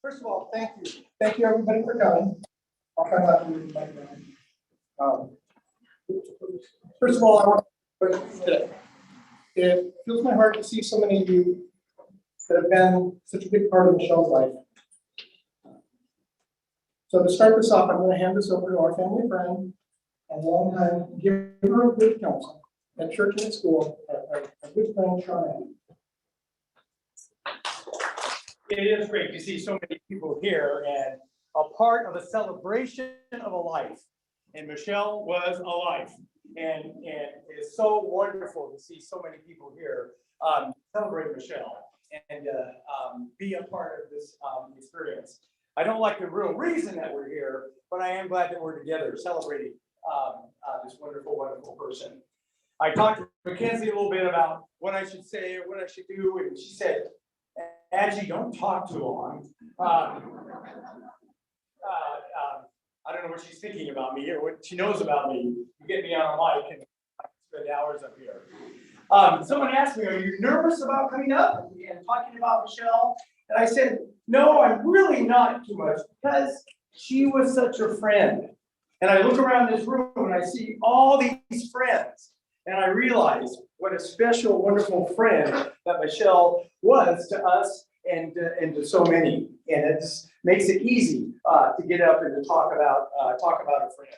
First of all, thank you. Thank you, everybody, for coming. I'll try not to read my name. First of all, I want to say it fills my heart to see so many of you that have been such a big part of Michelle's life. So to start this off, I'm going to hand this over to our family friend and longtime giver of good counsel at church and at school, our good friend Shawn. It is great to see so many people here and a part of a celebration of a life. And Michelle was a life. And it's so wonderful to see so many people here celebrate Michelle and be a part of this experience. I don't like the real reason that we're here, but I am glad that we're together celebrating this wonderful, wonderful person. I talked to McKenzie a little bit about what I should say or what I should do, and she said, Adgie, don't talk too long. I don't know what she's thinking about me or what she knows about me. You get me on a mic and I spend hours up here. Someone asked me, are you nervous about coming up and talking about Michelle? And I said, no, I'm really not too much because she was such a friend. And I look around this room and I see all these friends. And I realize what a special, wonderful friend that Michelle was to us and to so many. And it just makes it easy to get up and to talk about a friend.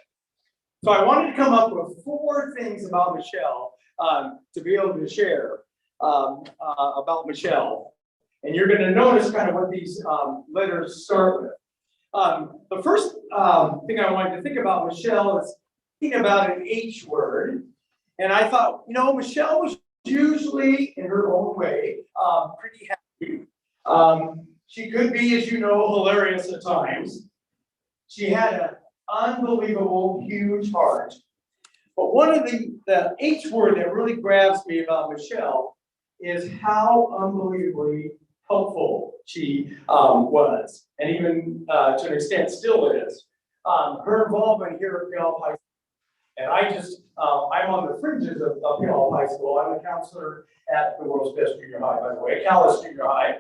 So I wanted to come up with 4 things about Michelle to be able to share about Michelle. And you're going to notice kind of what these letters start with. The first thing I wanted to think about Michelle is thinking about an H word. And I thought, you know, Michelle was usually, in her own way, pretty happy. She could be, as you know, hilarious at times. She had an unbelievable, huge heart. But one of the H word that really grabs me about Michelle is how unbelievably helpful she was, and even to an extent still is. Her involvement here at Puyallup High School. And I'm on the fringes of Puyallup High School. I'm a counselor at the world's best junior high, by the way, Callis Junior High.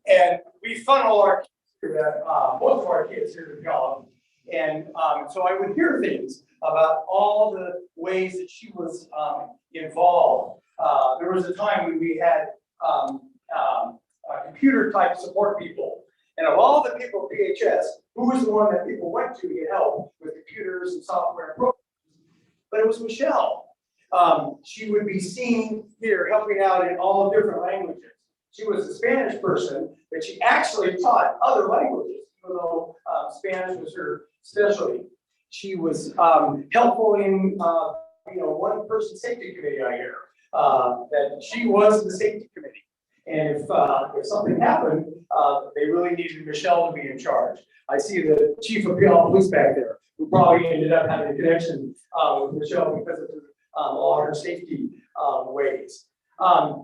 And we funnel our kids here, most of our kids here to Puyallup. And so I would hear things about all the ways that she was involved. There was a time when we had computer type support people. And of all the people at PHS, who was the one that people went to get help with computers and software and programs? But it was Michelle. She would be seen here helping out in all different languages. She was a Spanish person, but she actually taught other languages, even though Spanish was her specialty. She was helpful in, one-person safety committee, I hear, that she was the safety committee. And if something happened, they really needed Michelle to be in charge. I see the chief of Puyallup Police back there, who probably ended up having a connection with Michelle because of all her safety ways.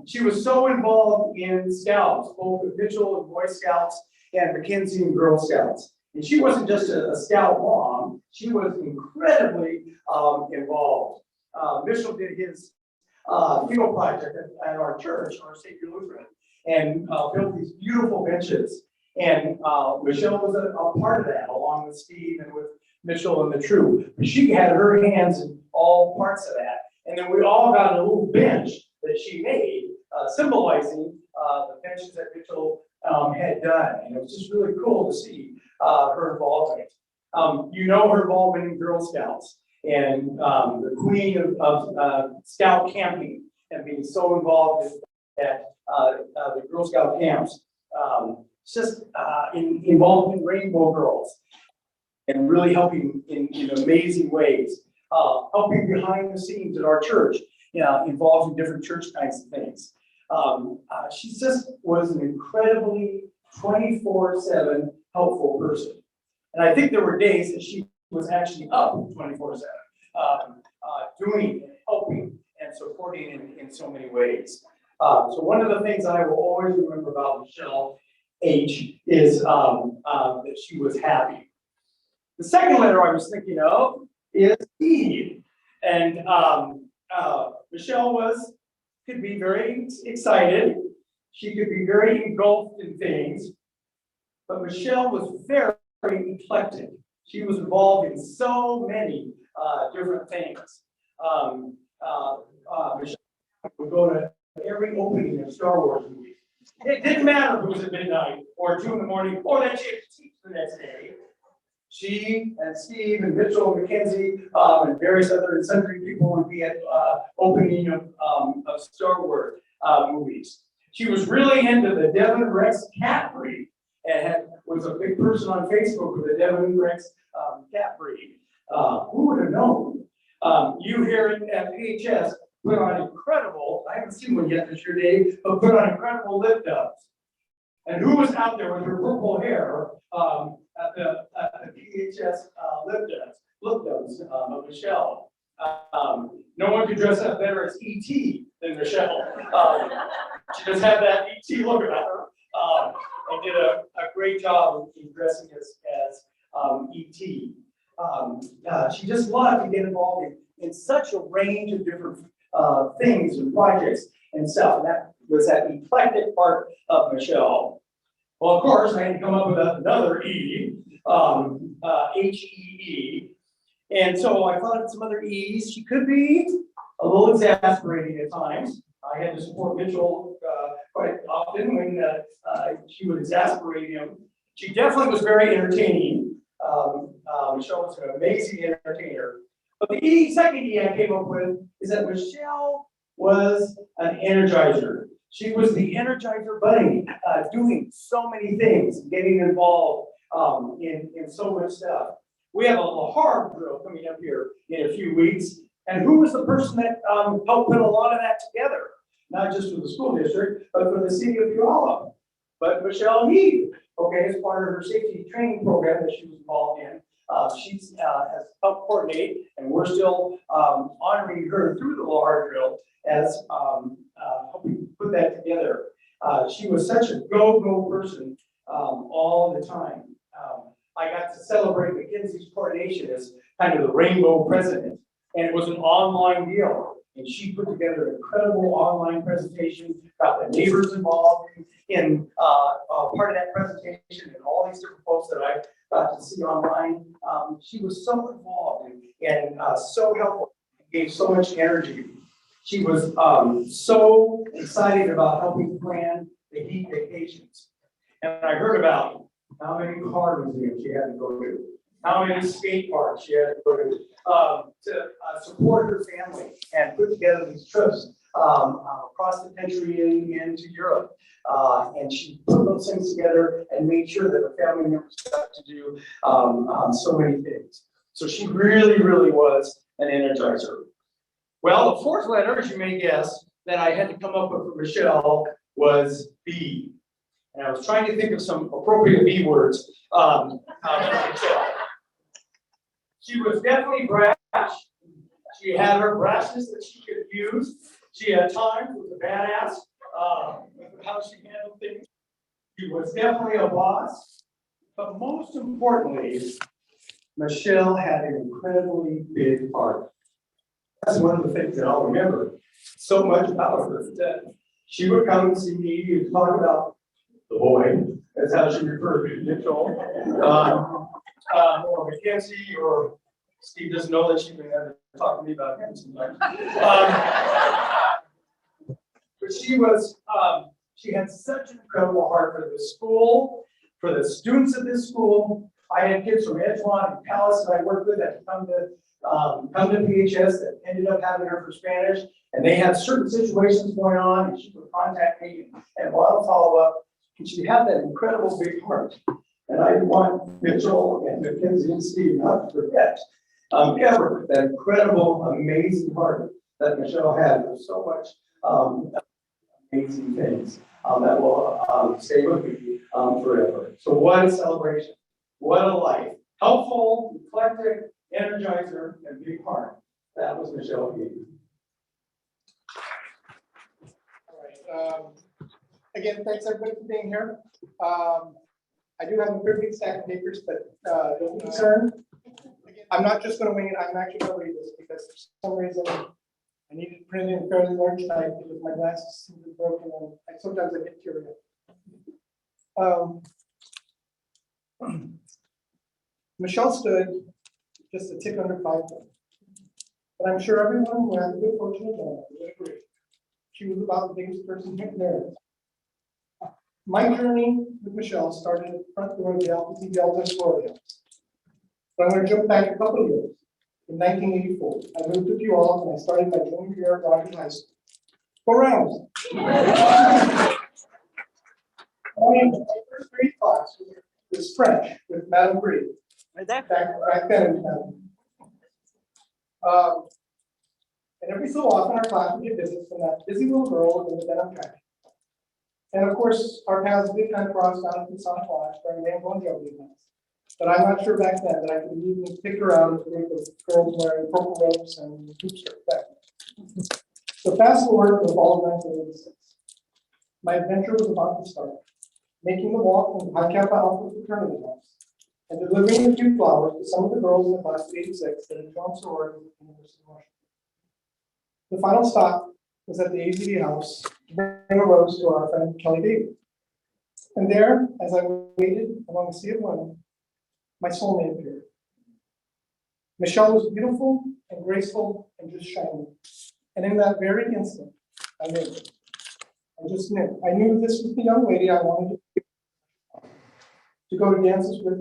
She was so involved in Scouts, both with Mitchell and Boy Scouts and McKenzie and Girl Scouts. And she wasn't just a Scout mom, she was incredibly involved. Mitchell did his field project at our church, our Savior Lutheran, and built these beautiful benches. And Michelle was a part of that, along with Steve and with Mitchell and the troop. She had her hands in all parts of that. And then we all got a little bench that she made, symbolizing the benches that Mitchell had done. And it was just really cool to see her involvement. You know her involvement in Girl Scouts and the queen of Scout camping and being so involved at the Girl Scout camps. Just involved in Rainbow Girls and really helping in amazing ways. Helping behind the scenes at our church, involved in different church kinds of things. She just was an incredibly 24/7 helpful person. And I think there were days that she was actually up 24/7, doing and helping and supporting in so many ways. So one of the things I will always remember about Michelle H is that she was happy. The second letter I was thinking of is E. And Michelle could be very excited. She could be very engulfed in things. But Michelle was very eclectic. She was involved in so many different things. Michelle would go to every opening of Star Wars movies. It didn't matter if it was at midnight or 2 in the morning or that she had to teach the next day. She and Steve and Mitchell and McKenzie and various other sundry people would be at opening of Star Wars movies. She was really into the Devon Rex cat breed and was a big person on Facebook with the Devon Rex cat breed. Who would have known? You here at PHS put on incredible, I haven't seen one yet this year, Dave, but put on incredible lip dubs. And who was out there with her purple hair at the PHS lip dubs of Michelle? No one could dress up better as E.T. than Michelle. She just had that E.T. look about her and did a great job in dressing as E.T. She just loved to get involved in such a range of different things and projects and stuff. And that was that eclectic part of Michelle. Well, of course, I had to come up with another E, H-E-E. And so I thought of some other E's. She could be a little exasperating at times. I had to support Mitchell quite often when she would exasperate him. She definitely was very entertaining. Michelle was an amazing entertainer. But the second E I came up with is that Michelle was an energizer. She was the Energizer Bunny, doing so many things, getting involved in so much stuff. We have a hard drill coming up here in a few weeks. And who was the person that helped put a lot of that together? Not just for the school district, but for the city of Puyallup. But Michelle Heeb, okay, as part of her safety training program that she was involved in, she has helped coordinate, and we're still honoring her through the hard drill as helping put that together. She was such a go-go person all the time. I got to celebrate McKenzie's coordination as kind of the rainbow president, and it was an online deal. And she put together an incredible online presentation, got the neighbors involved in part of that presentation, and all these different folks that I got to see online. She was so involved and so helpful, gave so much energy. She was so excited about helping plan the heat vacations. And I heard about how many car museums she had to go to, how many skate parks she had to go to support her family and put together these trips across the country and into Europe. And she put those things together and made sure that her family members got to do so many things. So she really, really was an energizer. Well, the fourth letter, as you may guess, that I had to come up with for Michelle was B. And I was trying to think of some appropriate B words for Michelle. She was definitely brash. She had her brashness that she could use. She had times with a badass with how she handled things. She was definitely a boss. But most importantly, Michelle had an incredibly big heart. That's one of the things that I'll remember so much about her. That she would come and see me and talk about the boy, that's how she referred to Mitchell, or McKenzie, or Steve doesn't know that she can have to talk to me about him sometimes. But she had such an incredible heart for the school, for the students of this school. I had kids from Edgemont and Palace that I worked with that come to PHS that ended up having her for Spanish, and they had certain situations going on, and she would contact me and want to follow up. And she had that incredible big heart. And I want Mitchell and McKenzie and Steve not to forget ever that incredible, amazing heart that Michelle had. There's so much amazing things that will stay with me forever. So what a celebration. What a life. Helpful, eclectic, energizer, and big heart. That was Michelle Heeb. All right. Again, thanks everybody for being here. I do have a pretty big stack of papers, but don't be concerned. Again, I'm not just going to wing it. I'm actually going to read this because for some reason I needed to print it in fairly large type because my glasses seem to be broken and sometimes I get curious. Michelle stood just a tick under 5 foot. But I'm sure everyone who had the good fortune to know her would agree. She was about the biggest person there is. My journey with Michelle started at the front door of the Alpha Delta sorority house. But I'm going to jump back a couple of years. In 1984, I moved to Puyallup and I started my junior year at Rotary High School. Go rounds. My first grade class was French with Madame Brie. Right there. Back then it was Madame. And every so often our class would get visits from that busy little girl in the denim jacket. And of course, our paths did kind of cross down at the Sonic Lodge during rainbow and jelly events. But I'm not sure back then that I could even pick her out as a group of girls wearing purple robes and hoop skirts back then. So fast forward to the fall of 1986. My adventure was about to start, making the walk from the High Kappa Alpha fraternity house and delivering a few flowers to some of the girls in the class of '86 that had joined sorority at the University of Washington. The final stop was at the AZD house to bring a rose to our friend Kelly David. And there, as I waited among a sea of women, my soulmate appeared. Michelle was beautiful and graceful and just shining. And in that very instant, I knew it. I just knew. I knew this was the young lady I wanted to go to dances with,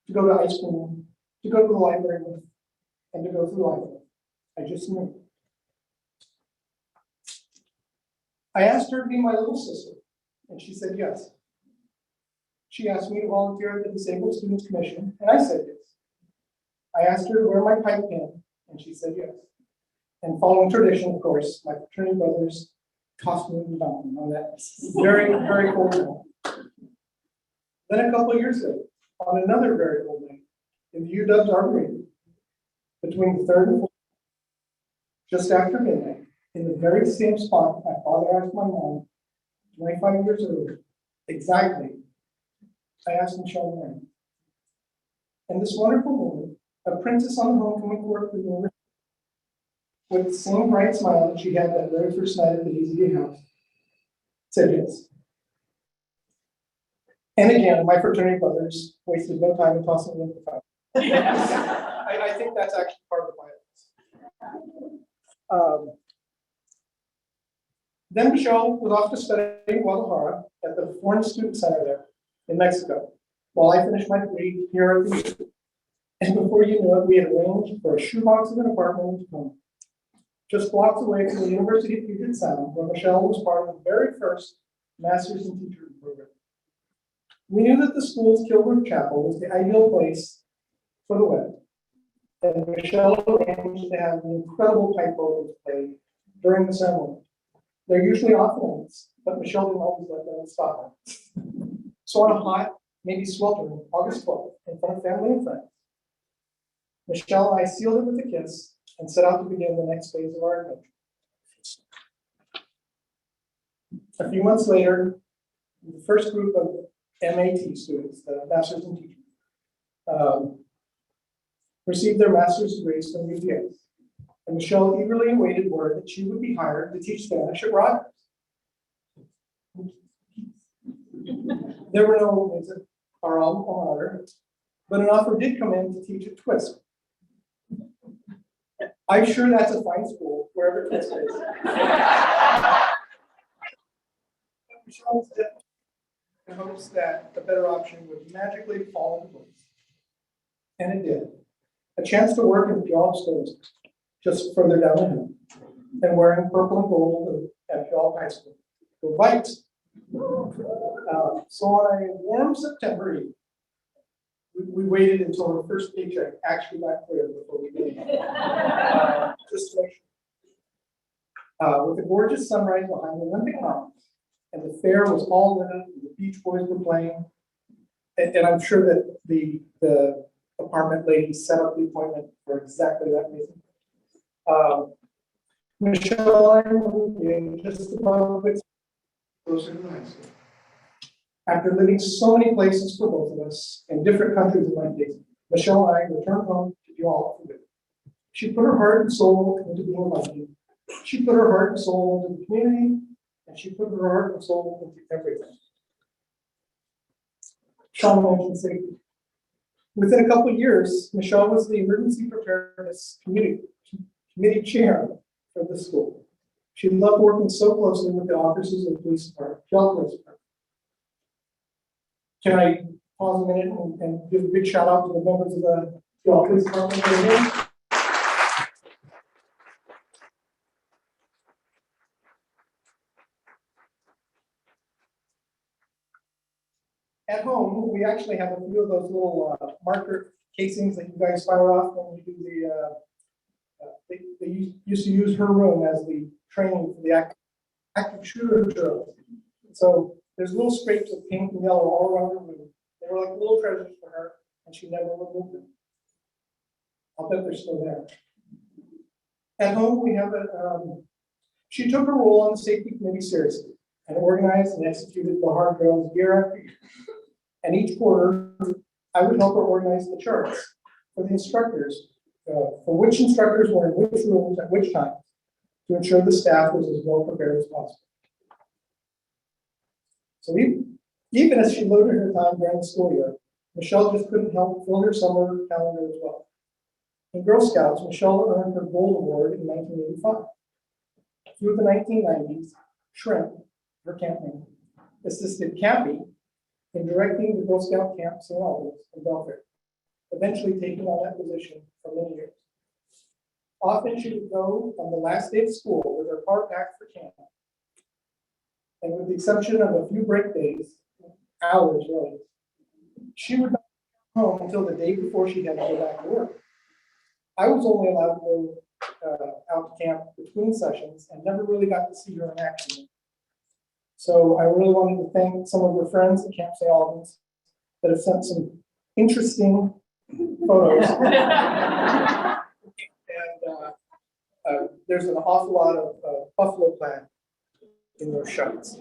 to go to ice cream, to go to the library with, and to go through life with. I just knew. I asked her to be my little sister, and she said yes. She asked me to volunteer at the Disabled Students Commission, and I said yes. I asked her to wear my pipe pin, and she said yes. And following tradition, of course, my fraternity brothers tossed me in the fountain on that very, very cold night. Then a couple of years later, on another very cold night, in the UW's Arboretum, between the 3rd and 4th, just after midnight, in the very same spot my father asked my mom 25 years earlier, exactly, I asked Michelle to marry. And this wonderful woman, a princess on the homecoming court for the university, with the same bright smile that she had that very first night at the AZD house, said yes. And again, my fraternity brothers wasted no time in tossing me into the fire. I think that's actually part of the violence. Then Michelle was off to study in Guadalajara at the Foreign Student Center there in Mexico, while I finished my degree here at the university. And before you knew it, we had arranged for a shoebox of an apartment in Tacoma, just blocks away from the University of Puget Sound, where Michelle was part of the very first Master's in Teaching program. We knew that the school's Kilburn Chapel was the ideal place for the wedding, and Michelle arranged to have an incredible pipe organ played during the ceremony. They're usually off limits, but Michelle didn't always let them stop her. So on a hot, maybe sweltering August 12th, in front of family and friends, Michelle and I sealed it with a kiss and set out to begin the next phase of our adventure. A few months later, the first group of MAT students, the Masters in Teaching, received their master's degrees from UPS. And Michelle eagerly awaited word that she would be hired to teach Spanish at Rogers. There were no openings at our alma mater, but an offer did come in to teach at Twist. I'm sure that's a fine school, wherever Twist is. Michelle said in hopes that a better option would magically fall into place. And it did. A chance to work in Puyallup stores, just further down the hill, and wearing purple and gold at Puyallup High School. The lights. So on a warm September Eve, we waited until our first paycheck actually got cleared before we did. Just to make sure. With the gorgeous sunrise behind the Olympic Mountains, and the fair was all lit up, the Beach Boys were playing, and I'm sure that the apartment lady set up the appointment for exactly that reason. Michelle and I were moving just above it, closer to the high school. After living so many places for both of us in different countries in my days, Michelle and I returned home to Puyallup for good. She put her heart and soul into being a Viking. She put her heart and soul into the community, and she put her heart and soul into everything. Shawn mentioned safety. Within a couple of years, Michelle was the emergency preparedness committee chair of the school. She loved working so closely with the officers of the police department, Puyallup Police Department. Can I pause a minute and give a big shout out to the members of the Puyallup Police Department for here? At home, we actually have a few of those little marker casings that you guys fire off when you do the. They used to use her room as the training for the active shooter drill. So there's little scrapes of pink and yellow all around her room. They were like little treasures for her, and she never removed them. I'll bet they're still there. At home, we have she took her role on the safety committee seriously and organized and executed the hard drills year after year. And each quarter, I would help her organize the charts for the instructors, for which instructors were in which rooms at which times, to ensure the staff was as well prepared as possible. So even as she loaded her time during the school year, Michelle just couldn't help fill her summer calendar as well. In Girl Scouts, Michelle earned her Gold Award in 1985. Through the 1990s, Shrimp, her camp name, assisted Cappy in directing the Girl Scout Camp St. Albans in Belfair, eventually taking on that position for many years. Often she would go on the last day of school with her car packed for camp. And with the exception of a few break days, hours really, she would not come home until the day before she had to go back to work. I was only allowed to go out to camp between sessions and never really got to see her in action. So I really wanted to thank some of her friends at Camp St. Albans that have sent some interesting photos. And there's an awful lot of buffalo plaid in those shots.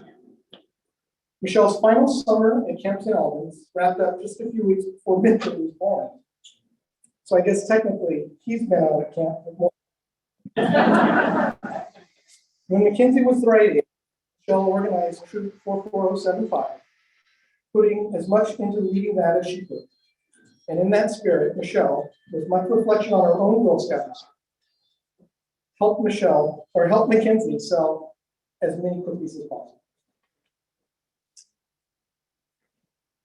Michelle's final summer at Camp St. Albans wrapped up just a few weeks before Mitchell was born. So I guess technically he's been out at camp for more. When McKenzie was the right age, Michelle organized Troop 44075, putting as much into leading that as she could. And in that spirit, Michelle, with much reflection on her own Girl Scouts, helped McKenzie sell as many cookies as possible.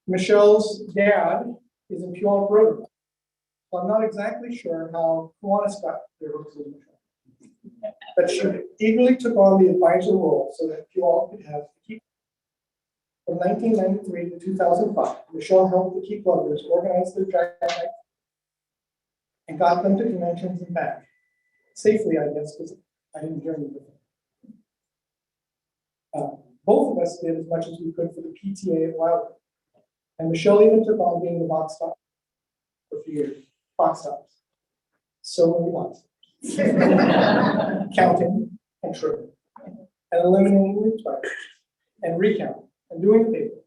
Michelle's dad is in Puyallup Rotary, so I'm not exactly sure how Kiwanis got their hooks with Michelle. But she eagerly took on the advisor role so that Puyallup could have the Key. From 1993 to 2005, Michelle helped the Key Clubbers organize their drag night and got them to conventions and back. Safely, I guess, because I didn't journey with them. Both of us did as much as we could for the PTA at Wildwood. And Michelle even took on being the box stop for a few years. Box stops. So many boxes. Counting and tripping. And eliminating retries. And recount. And doing the paper.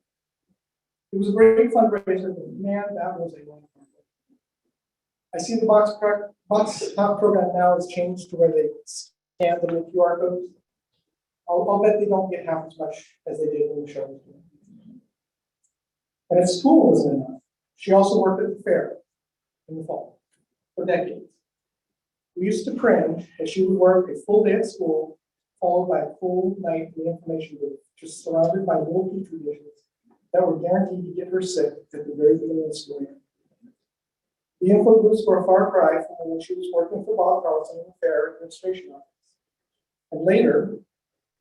It was a great fundraiser, but man, that was a long time. I see the box top program now has changed to where they scan the little QR codes. I'll bet they don't get half as much as they did when the show was doing. And if school wasn't enough, she also worked at the fair in the fall for decades. We used to cringe as she would work a full day at school, followed by a full night in the information booth, just surrounded by little petri dishes that were guaranteed to get her sick at the very beginning of the school year. The info booths were a far cry from when she was working for Bob Carlson in the fair administration office. And later,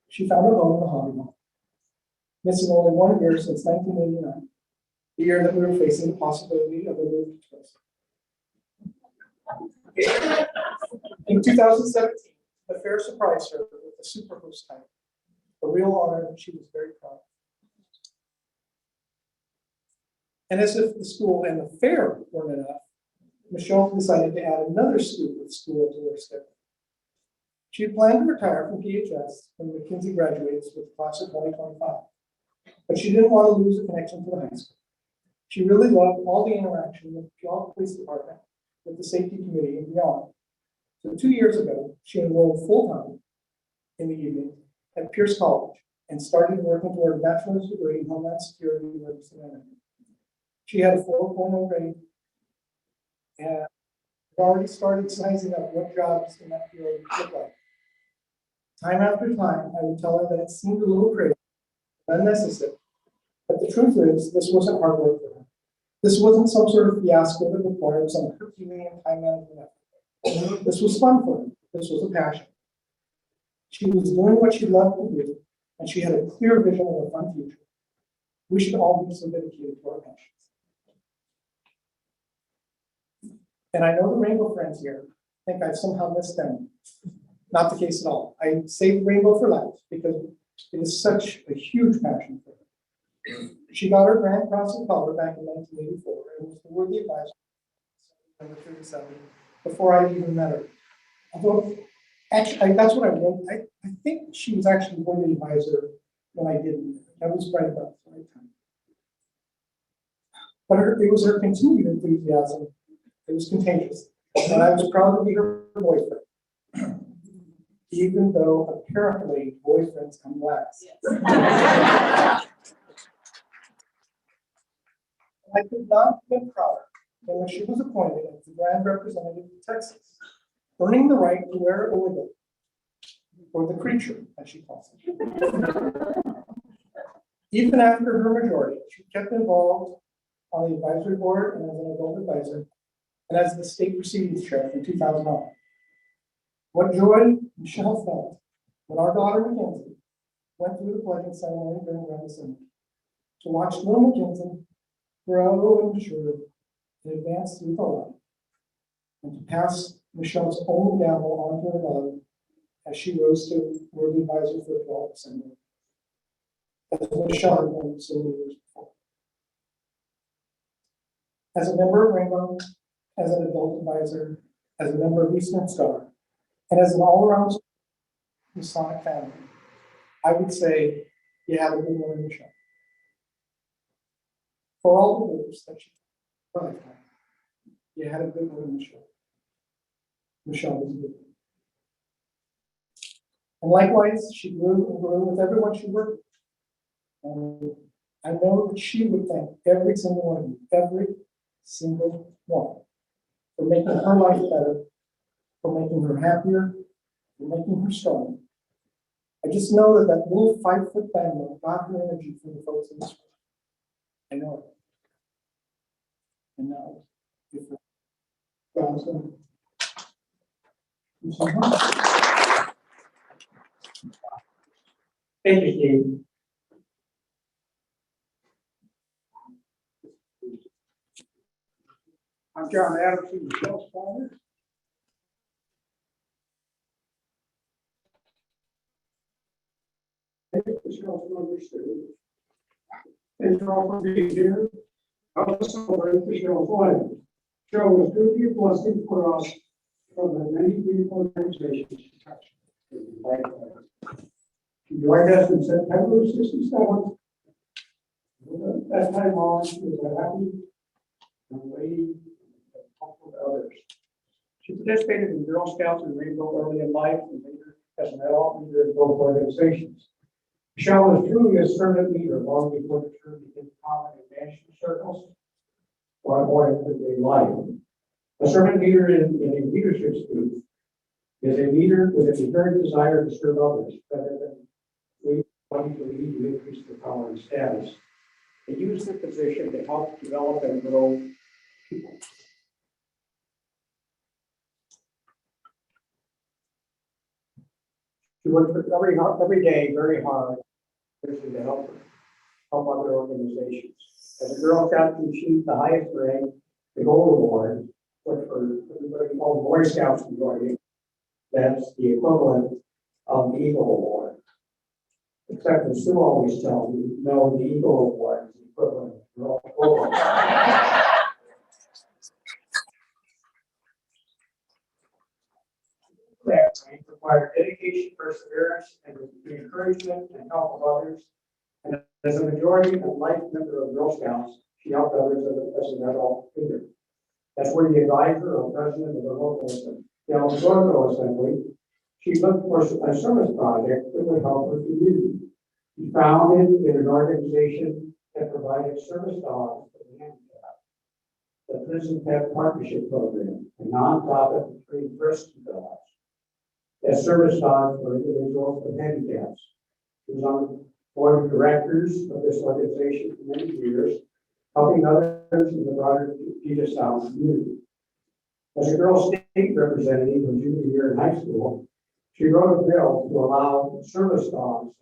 she found a home in the hobby hall, missing only 1 year since 1989, the year that we were facing the possibility of a move to Twice. In 2017, the fair surprised her with a super host title, a real honor that she was very proud of. And as if the school and the fair weren't enough, Michelle decided to add another scoop of school to her schedule. She had planned to retire from PHS when McKenzie graduates with the class of 2025, but she didn't want to lose a connection to the high school. She really loved all the interaction with the Puyallup Police Department, with the safety committee and beyond. So 2 years ago, she enrolled full-time in the evening at Pierce College and started working toward a bachelor's degree in Homeland Security and Emergency Management. She had a 4.0 grade And I've already started sizing up what jobs in that field look like. Time after time, I would tell her that it seemed a little crazy, unnecessary. But the truth is, this wasn't hard work for her. This wasn't some sort of fiasco that required some Herculean time management effort. This was fun for her. This was a passion. She was doing what she loved to do, and she had a clear vision of a fun future. We should all be so dedicated to our passions. And I know the Rainbow friends here think I've somehow missed them. Not the case at all. I saved Rainbow for life because it is such a huge passion for her. She got her Grand Cross of Color back in 1984 and was the worthy advisor number 37 before I even met her. Although, actually, that's what I wrote. I think she was actually the worthy advisor when I didn't. That was right about the right time. But it was her continued enthusiasm. It was contagious. And I was proud to be her boyfriend. Even though apparently boyfriends come last. Yes. I could not have been prouder than when she was appointed as the Grand Representative of Texas, earning the right to wear a wig, or the creature, as she calls it. Even after her majority, she kept involved on the advisory board and as an adult advisor, and as the state proceedings chair from 2009. What joy Michelle felt when our daughter McKenzie went through the pledging ceremony during Grand Assembly. To watch little McKenzie grow and mature and advance through her life, and to pass Michelle's own gavel on to her daughter as she rose to worthy advisor for the Puyallup Assembly, as Michelle had done so many years before. As a member of Rainbow, as an adult advisor, as a member of Eastern Star, and as an all-around Masonic family, I would say you have a good one in Michelle. For all the words that she took, you had a good one in Michelle. Michelle was a good one. And likewise, she grew and grew with everyone she worked with. And I know that she would thank every single one of you, every single one, for making her life better, for making her happier, for making her stronger. I just know that that little 5-foot family got her energy from the folks in this room. I know it. And now, if Johnson. Thank you, Steve. I'm Sharon Adamson, Michelle's father. Michelle's mother, Sue. Thank you all for being here. I also celebrate Michelle's wife. Michelle was truly a blessing for us from the many beautiful organizations she touched. She joined us in September of '67. That time on, she was a happy and lady and helpful to others. She participated in Girl Scouts and Rainbow early in life and later as an adult leader in both organizations. Michelle was truly a servant leader long before the term became common in national circles or in everyday life. A servant leader in a leadership speech is a leader with an inherent desire to serve others rather than wanting to lead to increase their power and status. They use their position to help develop and grow people. She worked every day very hard to help other organizations. As a Girl Scout, she achieved the highest rank, the Gold Award, which for everybody called Boy Scouts majority, that's the equivalent of the Eagle Award. Except that Sue always tells me, no, the Eagle Award is the equivalent of the Gold Award. That rank required dedication, perseverance, and the encouragement and help of others. And as a majority and life member of Girl Scouts, she helped others as an adult leader. That's where the advisor or president of the local assembly, she looked for a service project that would help her community. She founded an organization that provided service dogs for the handicapped. the Prison Pet Partnership Program, a nonprofit between rescue dogs that service dogs for individuals with handicaps. She was on the board of directors of this organization for many years, helping others in the broader Puget Sound community. As a girl state representative in junior year in high school, she wrote a bill to allow service dogs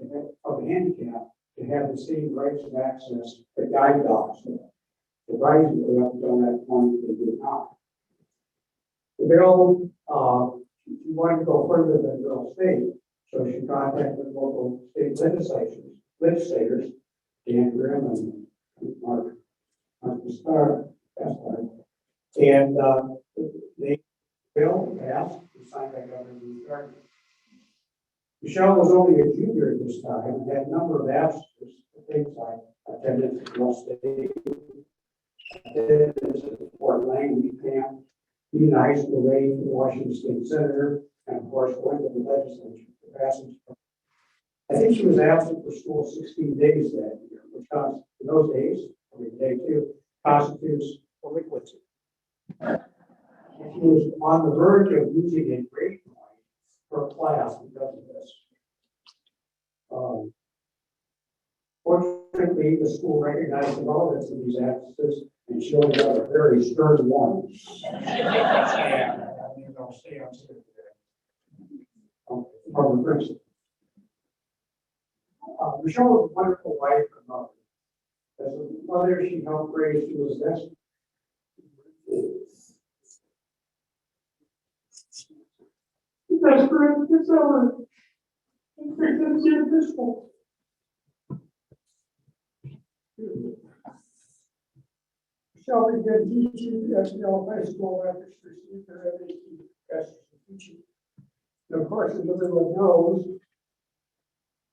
of the handicap to have the same rights of access that guide dogs do. Surprisingly, up until that point, they did not. The bill, she wanted to go further than girl state, so she contacted local state legislators, Dan Grimm and Mark Star, and the bill passed and signed by Governor Gardner. Michelle was only a junior at this time and had a number of absences for things like attendance at girl state, attendance at Fort Langley camp, being a high school aide for the Washington State Senator, and of course going to the legislature for passage. I think she was absent for school 16 days that year, which in those days, day two, constitutes delinquency. And she was on the verge of losing a grade point for a class because of this. Fortunately, the school recognized the relevance of these absences and she only got a very stern one. And I'll stay on from the principal. Michelle was a wonderful wife and mother. As a mother, she helped raise two of best. Best friend this ever. Michelle began teaching at Puyallup High School after she received her MAT Bachelor's in Teaching. And of course, as everyone knows,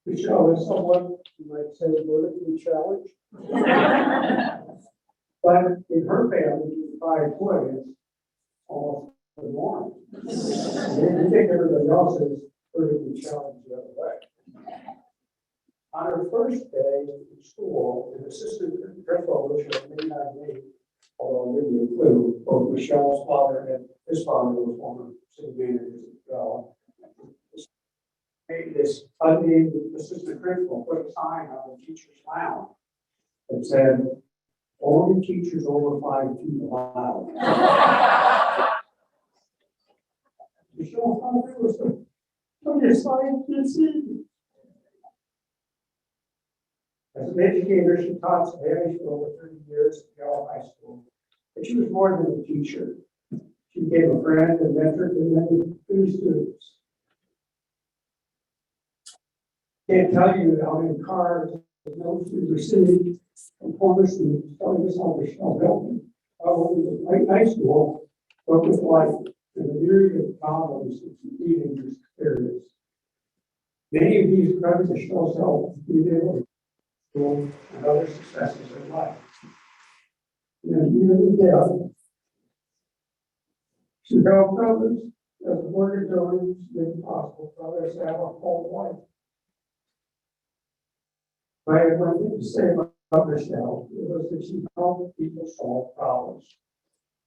Michelle is someone you might say politically challenged. But in her family, with 5 boys, almost the norm. You think everybody else is politically challenged the other way. On her first day in school, an assistant principal, which I may not name, although I'll give you a clue, both Michelle's father and his father was former city managers as well. Made this unnamed assistant principal put a sign on the teacher's lounge that said, "Only teachers over 5 feet allowed." Michelle thought it was the sign you see. As an educator, she taught Spanish for over 30 years at Puyallup High School, but she was more than a teacher. She became a friend and mentor to many students. Can't tell you how many cards and notes we received from former students telling us how Michelle helped me. How it was high school, what was life, and the myriad of problems that teenagers experience. Many of these credit Michelle's help being able to school and other successes in life. And even death, she helped others as the mortgage owners made it possible for others to have a full life. If I had one thing to say about Michelle, it was that she helped people solve problems.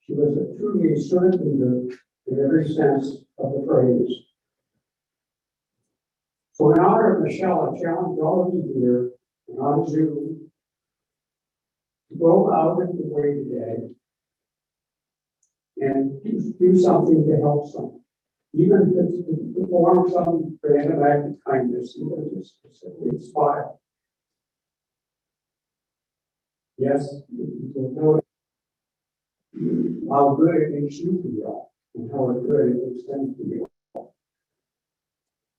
She was truly a servant leader in every sense of the phrase. So in honor of Michelle, I challenge all of you here and on Zoom to go out of the way today and do something to help someone. Even if it's to perform some random act of kindness, even if it's simply inspire. Yes, you will know how good it makes you feel and how good it makes them feel.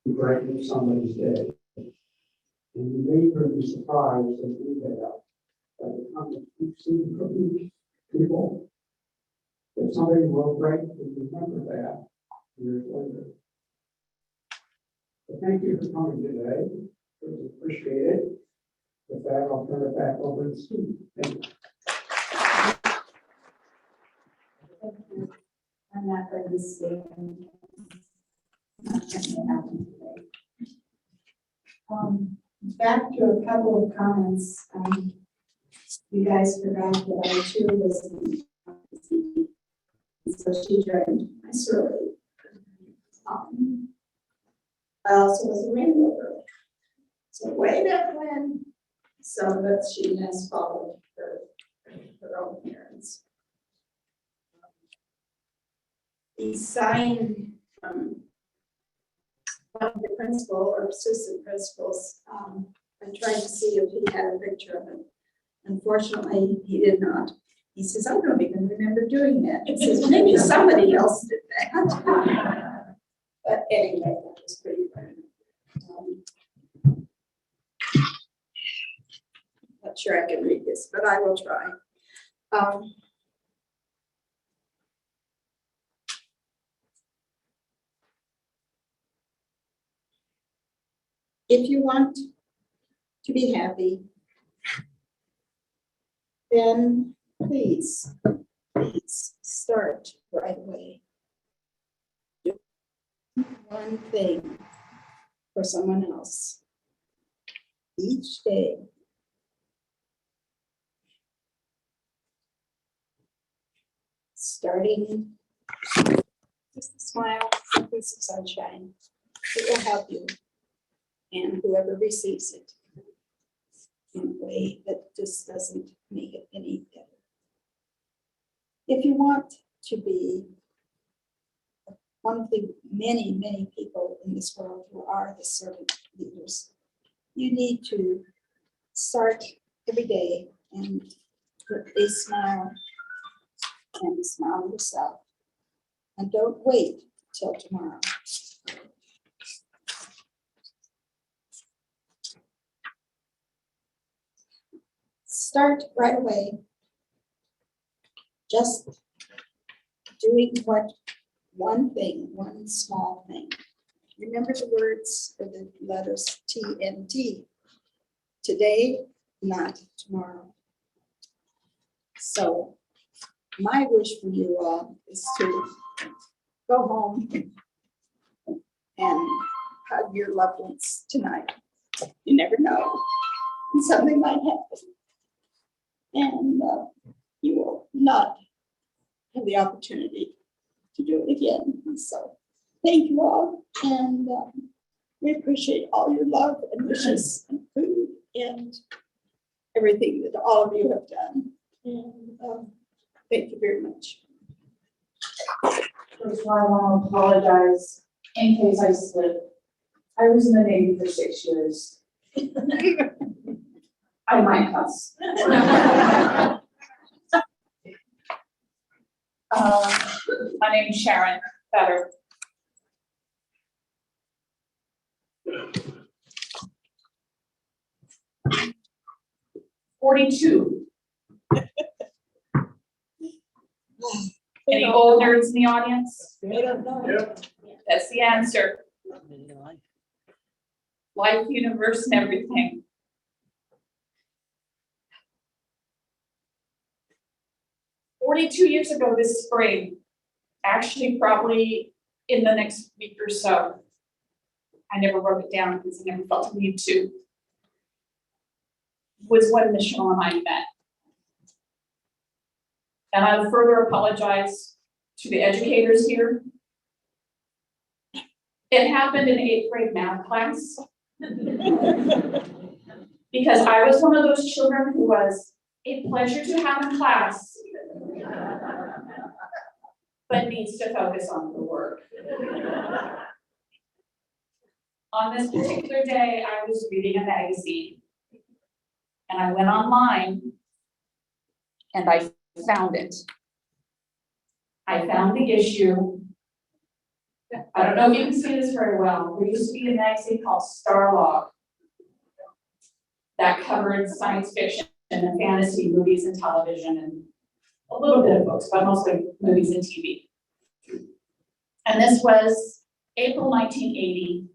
You brighten somebody's day. And you may be surprised as we have by the time that we've seen from each people that somebody will brighten and remember that years later. So thank you for coming today. Really appreciate it. With that, I'll turn it back over to Steve. Thank you. I'm not going to stay. Back to a couple of comments. You guys forgot that I too was meeting. And so she joined my sorority. I also was a rainbow girl. So way back when, some of us, she has followed her own parents. The sign from one of the principal or assistant principals, I tried to see if he had a picture of it. Unfortunately, he did not. He says, I don't even remember doing that. He says, maybe somebody else did that. But anyway, that was pretty fun. Not sure I can read this, but I will try. If you want to be happy, then please start right away. Do one thing for someone else each day. Starting just a smile, a piece of sunshine. It will help you and whoever receives it in a way that just doesn't make it any better. If you want to be one of the many, many people in this world who are the servant leaders, you need to start every day and put a smile and smile yourself. And don't wait till tomorrow. Start right away. Just doing one thing, one small thing. Remember the words or the letters T and T. Today, not tomorrow. So my wish for you all is to go home and hug your loved ones tonight. You never know, something might happen. And you will not have the opportunity to do it again. So thank you all, and we appreciate all your love and wishes and food and everything that all of you have done. And thank you very much. First of all, I want to apologize in case I slipped. I was in the Navy for 6 years. I might cuss. My name is Sharon Fetter. "42. Any old nerds in the audience? I don't know. Yep. That's the answer. Life, universe, and everything. 42 years ago this spring, actually probably in the next week or so, I never wrote it down because I never felt the need to, was when Michelle and I met. And I further apologize to the educators here. It happened in 8th grade math class. Because I was one of those children who was a pleasure to have in class, but needs to focus on the work. On this particular day, I was reading a magazine, and I went online, and I found it. I found the issue. I don't know if you can see this very well. There used to be a magazine called Starlog that covered science fiction and fantasy movies and television and a little bit of books, but mostly movies and TV. And this was April 1980.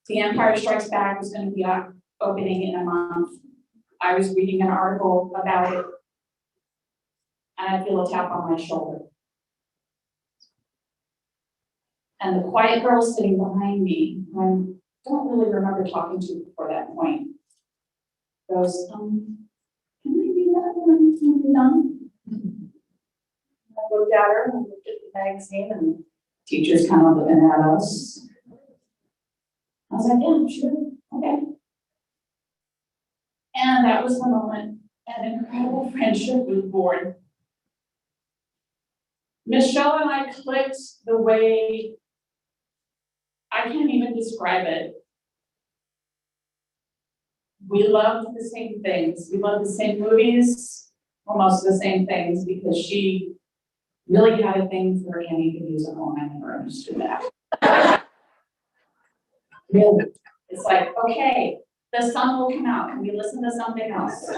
The Empire Strikes Back was going to be opening in a month. I was reading an article about it, and I feel a tap on my shoulder. And the quiet girl sitting behind me, who I don't really remember talking to before that point, goes, can I read that when I'm done? I looked at her and looked at the magazine and teachers kind of looking at us. I was like, yeah, sure, okay. And that was the moment an incredible friendship was born. Michelle and I clicked the way I can't even describe it. We loved the same things. We loved the same movies, almost the same things, because she really had a thing for Annie to use at home. I never understood that. Really, it's like, okay, the sun will come out. Can we listen to something else?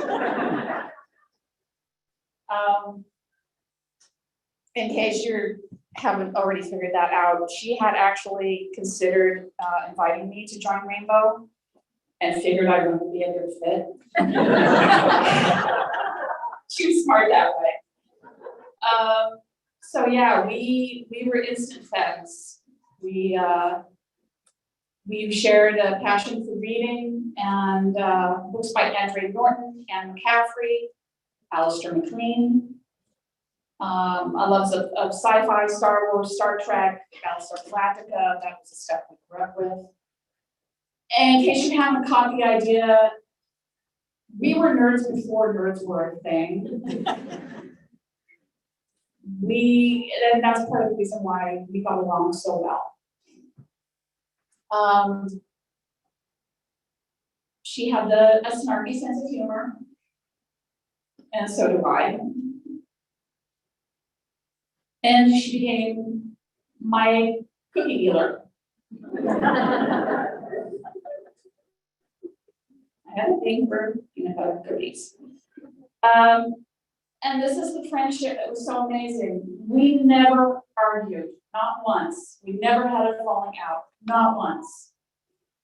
In case you haven't already figured that out, she had actually considered inviting me to join Rainbow and figured I wouldn't be a good fit. She was smart that way. So yeah, we were instant friends. We shared a passion for reading and books by Andre Norton, Anne McCaffrey, Alistair MacLean. I love of sci-fi, Star Wars, Star Trek, Battlestar Galactica. That was the stuff we grew up with. And in case you haven't caught the idea, we were nerds before nerds were a thing. And that's part of the reason why we got along so well. She had a snarky sense of humor, and so do I. And she became my cookie dealer. I had a thing for peanut butter cookies. And this is the friendship that was so amazing. We never argued, not once. We never had a falling out, not once.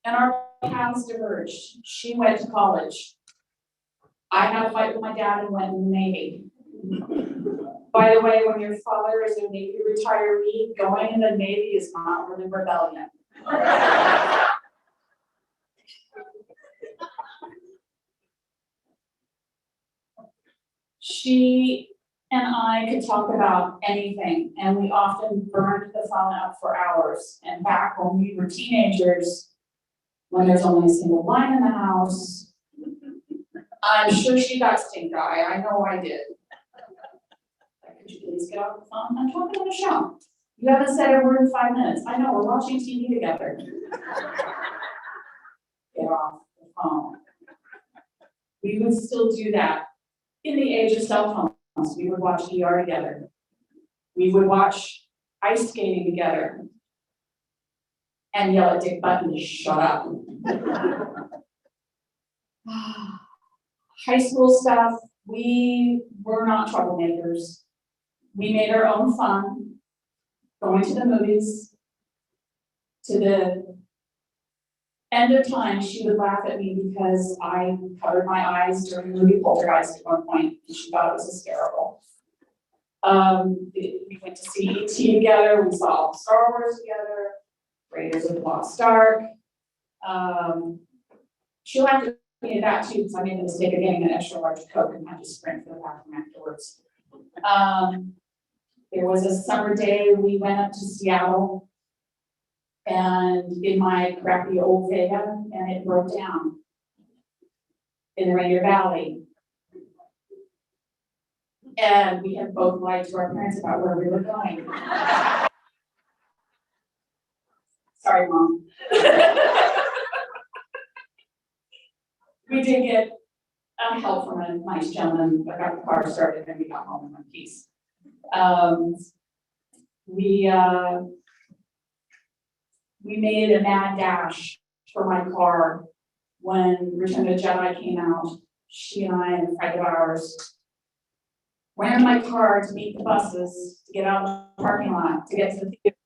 And our paths diverged. She went to college. I had a fight with my dad and went in the Navy. By the way, when your father is a Navy retiree, going in the Navy is not really rebellion. She and I could talk about anything, and we often burned the phone up for hours. And back when we were teenagers, when there's only a single line in the house, I'm sure she got stink eye. I know I did. Could you please get off the phone? I'm talking on a show. You haven't said a word in 5 minutes. I know, we're watching TV together. Get off the phone. We would still do that. In the age of cell phones, we would watch ER together. We would watch ice skating together and yell at Dick Button to shut up. High school stuff, we were not troublemakers. We made our own fun, going to the movies. To the end of time, she would laugh at me because I covered my eyes during the movie Poltergeist at one point, and she thought it was hysterical. We went to see E.T. together, we saw Star Wars together, Raiders of the Lost Ark. She laughed at me at that too, because I made the mistake of getting an extra large Coke and had to sprint for the bathroom afterwards. There was a summer day, we went up to Seattle and in my crappy old Vega, and it broke down in the Rainier Valley. And we had both lied to our parents about where we were going. Sorry, Mom. We did get help from a nice gentleman that got the car started and we got home in one piece. We made a mad dash for my car when Return of the Jedi came out. She and I and a friend of ours ran in my car to meet the buses, to get out of the parking lot, to get to the theater,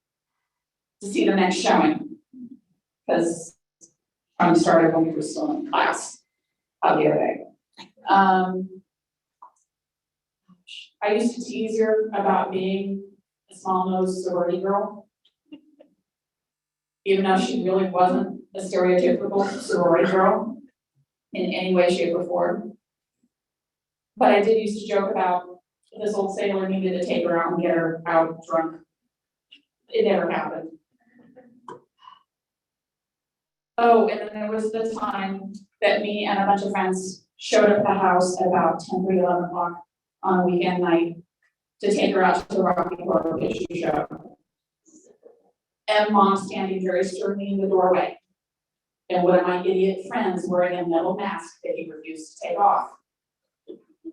to see the next showing. Because we started when we were still in class of the other day. I used to tease her about being a small-nosed sorority girl, even though she really wasn't a stereotypical sorority girl in any way, shape, or form. But I did used to joke about this old sailor needed to take her out and get her out drunk. It never happened. Oh, and then there was the time that me and a bunch of friends showed up at the house at about 10:30, 11 o'clock on a weekend night to take her out to the Rocky Horror Picture Show. And mom standing very sternly in the doorway. And one of my idiot friends wearing a metal mask that he refused to take off.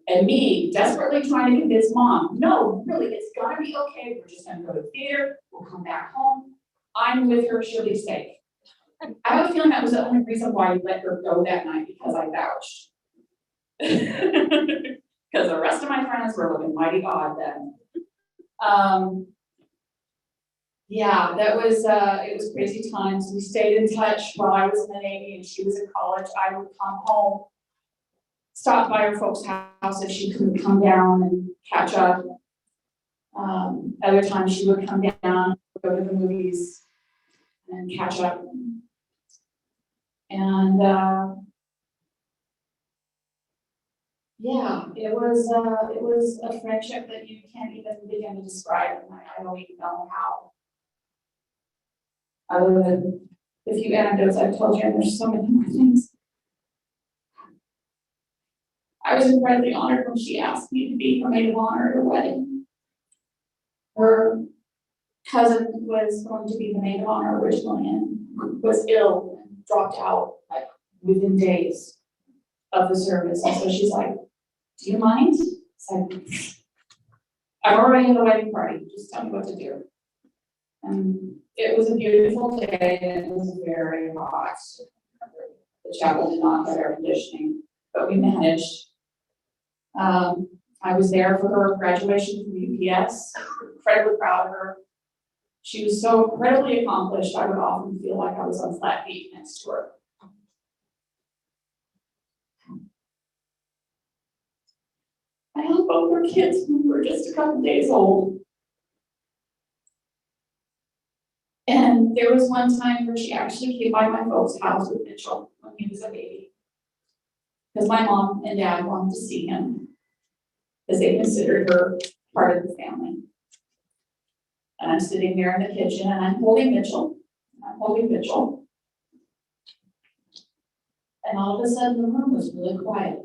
And me desperately trying to convince mom, no, really, it's gonna be okay. We're just gonna go to the theater. We'll come back home. I'm with her, she'll be safe. I have a feeling that was the only reason why I let her go that night, because I vouched. Because the rest of my friends were looking mighty odd then. Yeah, that was, it was crazy times. We stayed in touch while I was in the Navy and she was in college. I would come home, stop by her folks' house if she couldn't come down and catch up. Other times she would come down, go to the movies and catch up. And, yeah, it was a friendship that you can't even begin to describe, and I don't even know how. Other than the few anecdotes I've told you, and there's so many more things. I was incredibly honored when she asked me to be her maid of honor at her wedding. Her cousin was going to be the maid of honor originally and was ill and dropped out like within days of the service. And so she's like, do you mind? It's like, I'm already in the wedding party, just tell me what to do. And it was a beautiful day and it was very hot. The chapel did not have air conditioning, but we managed. I was there for her graduation from UPS, incredibly proud of her. She was so incredibly accomplished, I would often feel like I was on flat feet next to her. I had both her kids when we were just a couple days old. And there was one time where she actually came by my folks' house with Mitchell when he was a baby. Because my mom and dad wanted to see him, because they considered her part of the family. And I'm sitting there in the kitchen and I'm holding Mitchell. And all of a sudden the room was really quiet.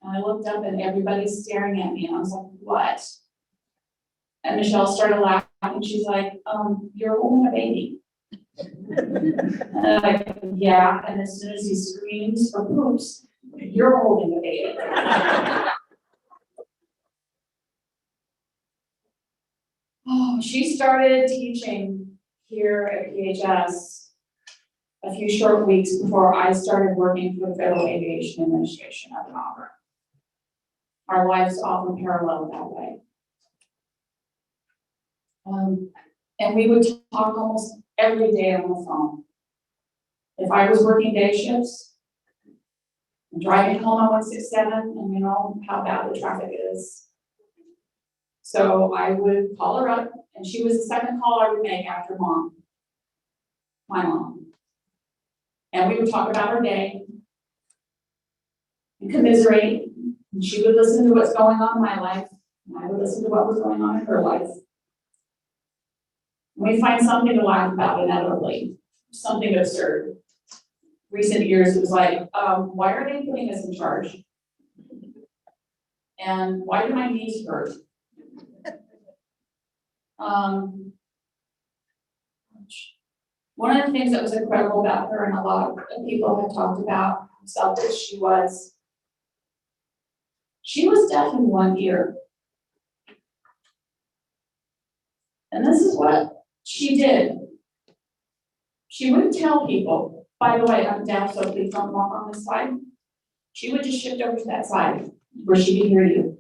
And I looked up and everybody's staring at me and I was like, what? And Michelle started laughing. She's like, you're holding a baby. And I'm like, yeah. And as soon as he screams or poops, you're holding a baby. Oh, she started teaching here at PHS a few short weeks before I started working for the Federal Aviation Administration at an opera. Our lives often parallel that way. And we would talk almost every day on the phone. If I was working day shifts, driving home on 167, and you know how bad the traffic is. So I would call her up, and she was the second call I would make after mom, my mom. And we would talk about her day and commiserate. And she would listen to what's going on in my life, and I would listen to what was going on in her life. And we'd find something to laugh about inevitably, something absurd. Recent years, it was like, why are they putting us in charge? And why do my knees hurt? One of the things that was incredible about her, and a lot of people have talked about how selfish she was deaf in one ear. And this is what she did. She wouldn't tell people, by the way, I'm deaf, so please don't walk on this side. She would just shift over to that side where she could hear you.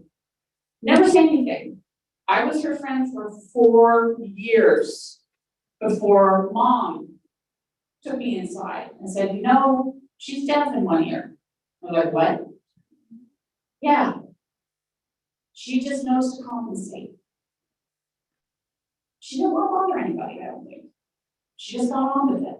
Never say anything. I was her friend for 4 years before mom took me inside and said, you know, she's deaf in one ear. I was like, what? Yeah. She just knows to compensate. She didn't want to bother anybody, I don't think. She just got on with it.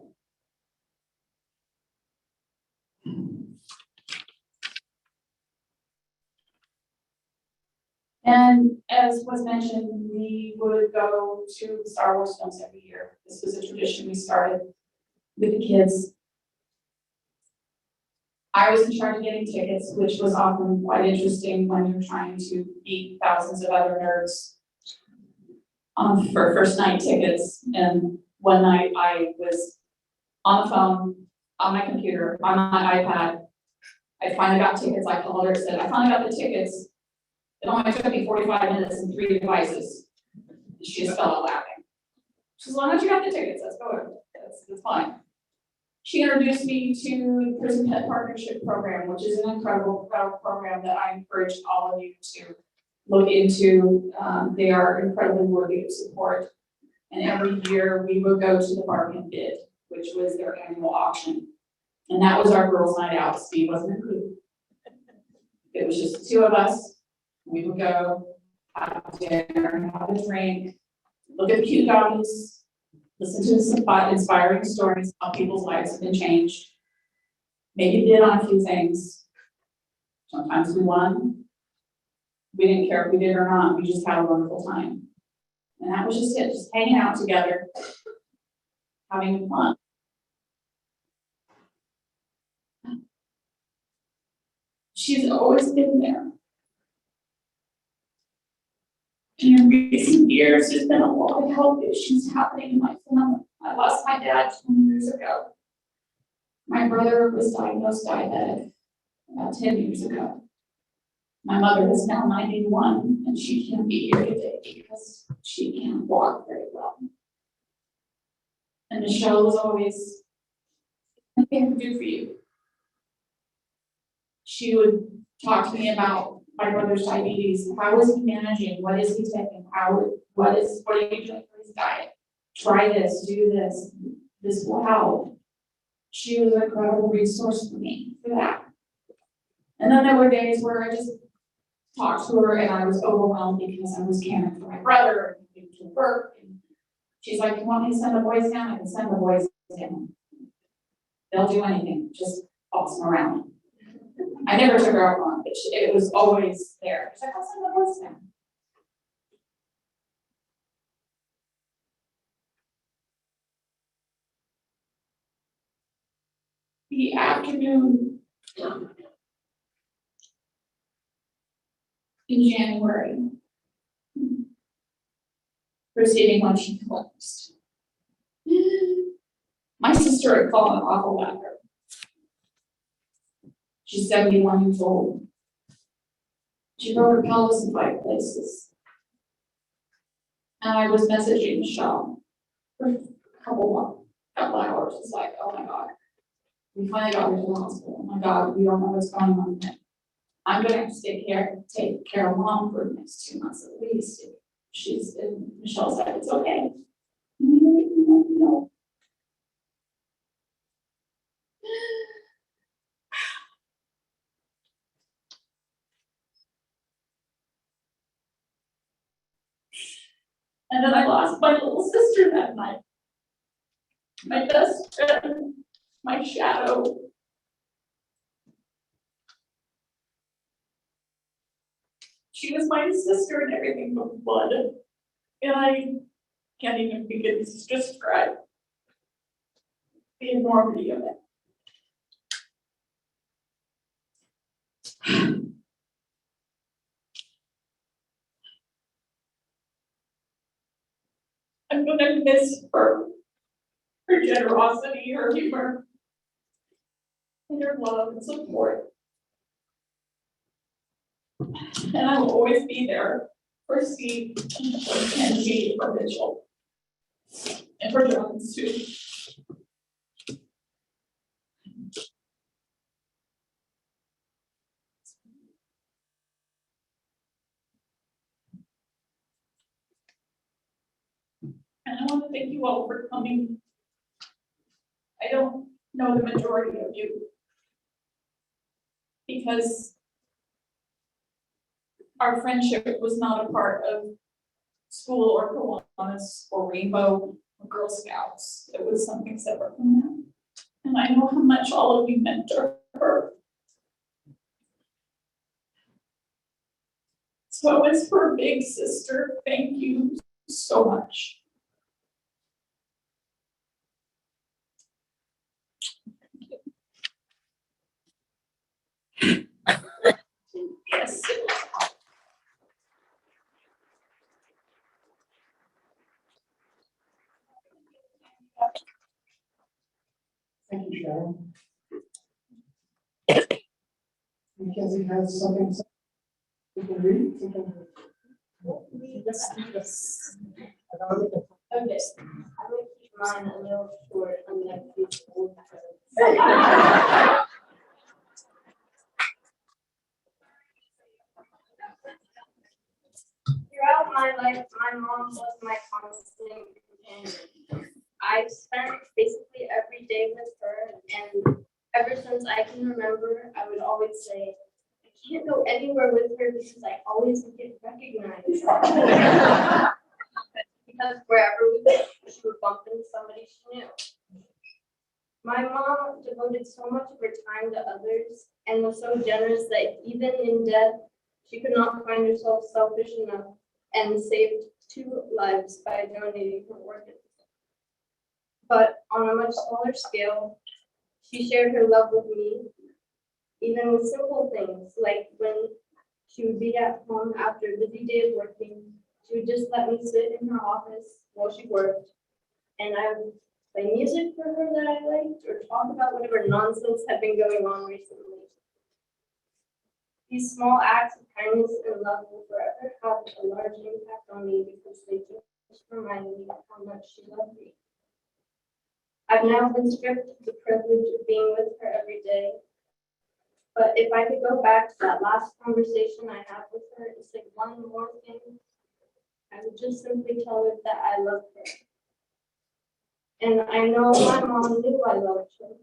And as was mentioned, we would go to the Star Wars films every year. This was a tradition we started with the kids. I was in charge of getting tickets, which was often quite interesting when you're trying to beat thousands of other nerds for first night tickets. And one night I was on the phone, on my computer, on my iPad. I finally got tickets. I called her and said, I finally got the tickets. It only took me 45 minutes and 3 devices. She just fell out laughing. She said, as long as you got the tickets, let's go. That's fine. She introduced me to the Prison Pet Partnership Program, which is an incredible program that I encourage all of you to look into. They are incredibly worthy of support. And every year we would go to the bargain bid, which was their annual auction. And that was our girls' night out. Steve wasn't included. It was just the two of us. We would go, have dinner, have a drink, look at cute doggies, listen to some inspiring stories, how people's lives have been changed. Maybe bid on a few things. Sometimes we won. We didn't care if we did or not. We just had a wonderful time. And that was just it, just hanging out together, having fun. She's always been there. In recent years, there's been a lot of health issues happening in my family. I lost my dad 20 years ago. My brother was diagnosed diabetic about 10 years ago. My mother is now 91 and she can't be here today because she can't walk very well. And Michelle was always, what can I do for you? She would talk to me about my brother's diabetes. How is he managing? What is he taking? What are you doing for his diet? Try this, do this. This will help. She was an incredible resource for me for that. And then there were days where I just talked to her and I was overwhelmed because I was caring for my brother and to work. And she's like, you want me to send the boys down? I can send the boys down. They'll do anything, just boss them around. I never took her up on it, but it was always there. She's like, I'll send the boys down. The afternoon in January, preceding when she collapsed, my sister had fallen off a ladder. She's 71 years old. She broke her pelvis in 5 places. And I was messaging Shawn for a couple hours. It's like, oh my God. We finally got her to the hospital. Oh my God, we don't know what's going on yet. I'm gonna have to take care of Mom for the next 2 months at least. Michelle said, it's okay. No. And then I lost my little sister that night. My best friend, my shadow. She was my sister and everything but blood. And I can't even begin to describe the enormity of it. I'm gonna miss her generosity, her humor, and her love and support. And I will always be there for Steve and McKenzie, for Mitchell, and for John and Sue. And I want to thank you all for coming. I don't know the majority of you because our friendship was not a part of school or Kiwanis or Rainbow or Girl Scouts. It was something separate from that. And I know how much all of you meant to her. So as her big sister, thank you so much. Yes. Thank you, Sharon. McKenzie has something you can read. Yes. Okay, I'm gonna keep mine a little short, I'm gonna keep old. Throughout my life, my mom was my constant companion. I spent basically every day with her, and ever since I can remember, I would always say, I can't go anywhere with her because I always get recognized. Because wherever we go, she would bump into somebody she knew. My mom devoted so much of her time to others and was so generous that even in death, she could not find herself selfish enough and saved 2 lives by donating her organs. But on a much smaller scale, she shared her love with me, even with simple things, like when she would be at home after a busy day of working, she would just let me sit in her office while she worked, and I would play music for her that I liked, or talk about whatever nonsense had been going on recently. These small acts of kindness and love will forever have a large impact on me because they just remind me how much she loved me. I've now been stripped of the privilege of being with her every day. But if I could go back to that last conversation I had with her and say one more thing, I would just simply tell her that I loved her. And I know my mom knew I loved her.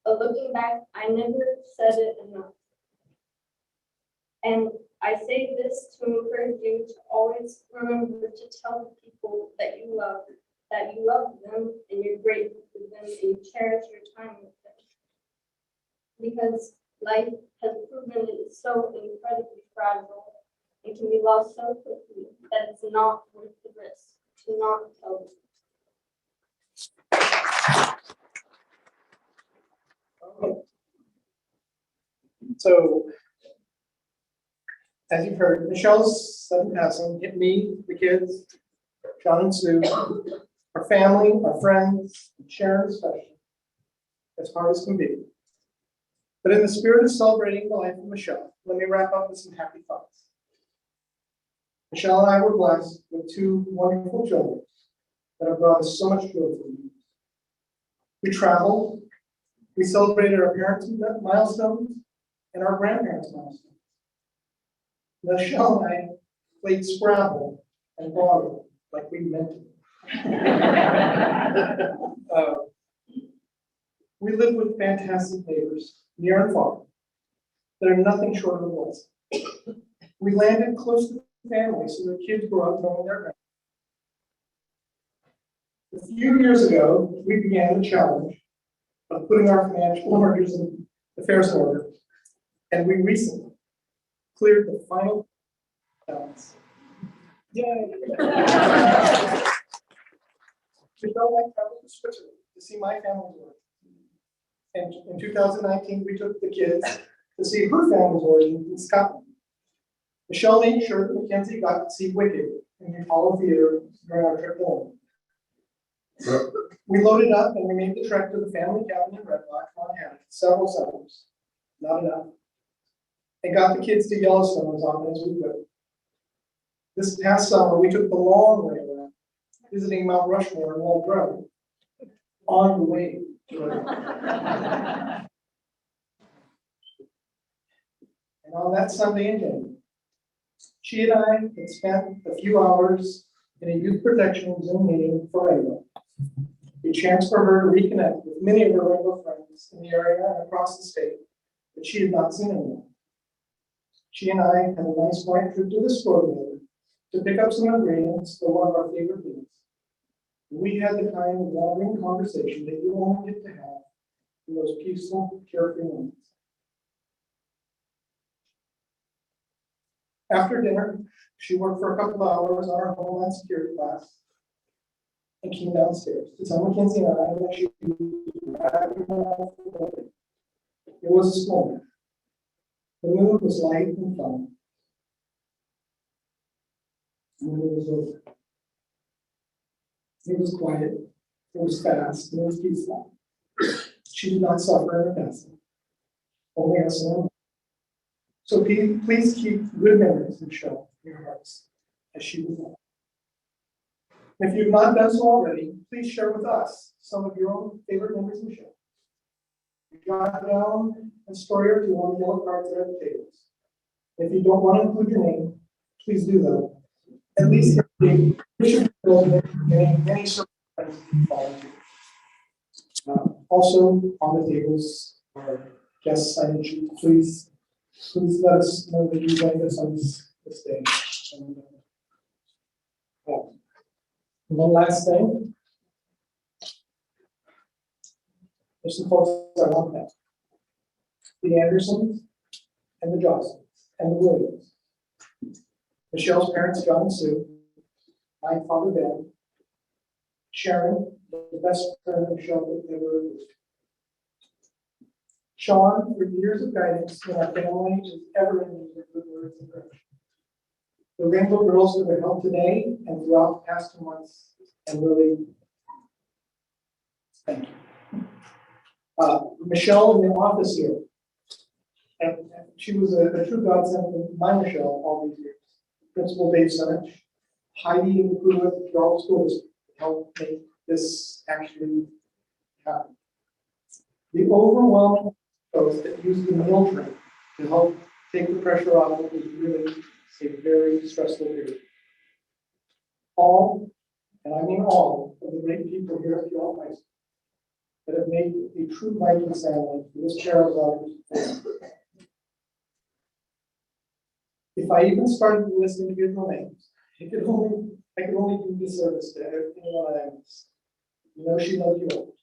But looking back, I never said it enough. And I say this to encourage you to always remember to tell the people that you love them and you're grateful for them and you cherish your time with them. Because life has proven it is so incredibly fragile and can be lost so quickly that it's not worth the risk to not tell them. So, as you've heard, Michelle's sudden passing hit me, the kids, Shawn and Sue, our family, our friends, Sharon especially, as hard as can be. But in the spirit of celebrating the life of Michelle, let me wrap up with some happy thoughts. Michelle and I were blessed with 2 wonderful children that have brought us so much joy for you. We traveled, we celebrated our parents' milestones and our grandparents' milestones. Michelle and I played Scrabble and Bottle like we meant it. We live with fantastic neighbors, near and far, that are nothing short of a blessing. We landed close to the family so the kids grow up knowing their parents. A few years ago, we began the challenge of putting our financial orders and affairs in order, and we recently cleared the final balance. Yay! Michelle and I traveled to Switzerland to see my family's origin. And in 2019, we took the kids to see her family's origin in Scotland. Michelle made sure that McKenzie got to see Wicked in the Apollo Theater during our trip home. We loaded up and we made the trek to the family cabin in Red Rock, Montana, several summers. Not enough. And got the kids to Yellowstone as often as we could. This past summer, we took the long way around, visiting Mount Rushmore and Wall Road on the way to Red Rock. And on that Sunday in January, she and I had spent a few hours in a youth protection Zoom meeting for Rainbow. A chance for her to reconnect with many of her Rainbow friends in the area and across the state that she had not seen anymore. She and I had a nice quiet trip to the store together to pick up some ingredients for one of our favorite meals. We had the kind of wandering conversation that you only get to have in those peaceful, carefree moments. After dinner, she worked for a couple of hours on her Homeland Security class and came downstairs to tell McKenzie and I that she was wrapping up the building. It was a small one. The mood was light and fun. And when it was over, it was quiet, it was fast, and it was peaceful. She did not suffer in her passing, only us alone. So please keep good memories of Shawn in your hearts as she was on. If you've not done so already, please share with us some of your own favorite memories of Shawn. Jot down a story or two on the yellow cards that are at the tables. If you don't want to include your name, please do that. At least we should build many surprises you volunteer. Also on the tables are guest signage. Please let us know that you joined us on this day. And, one last thing. There's some folks I want that. The Andersons and the Johnsons and the Williams. Michelle's parents, John and Sue. My father, Ben. Sharon, the best friend Michelle that ever lived. Shawn, for years of guidance in our family, is ever in need of good words and direction. The Rainbow Girls that have helped today and throughout the past 2 months, and really, thank you. Michelle in the office here, and she was a true godsend to my Michelle all these years. Principal Dave Senich, Heidi and the crew at the Puyallup School District helped make this actually happen. The overwhelming those that use the meal train to help take the pressure off what was really a very stressful period. All, and I mean all, of the great people here at Puyallup High School that have made a true Viking family for this chair of ours. If I even started to list individual names, I could only do disservice to anyone I miss. You know she loves you all.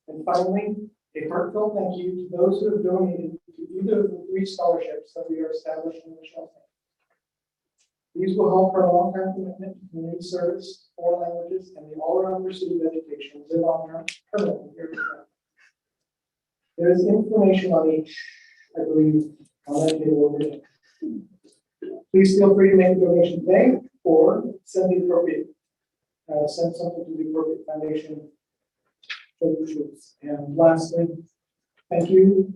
And finally, a heartfelt thank you to those who have donated to either of the 3 scholarships that we are establishing in Michelle's name. These will help her long-term commitment to community service, 4 languages, and the all-around pursuit of education live on her permanently here at the. There is information on each, I believe, on that table over there. Please feel free to make a donation today or send the appropriate, send something to the appropriate foundation for the troops. And lastly, thank you,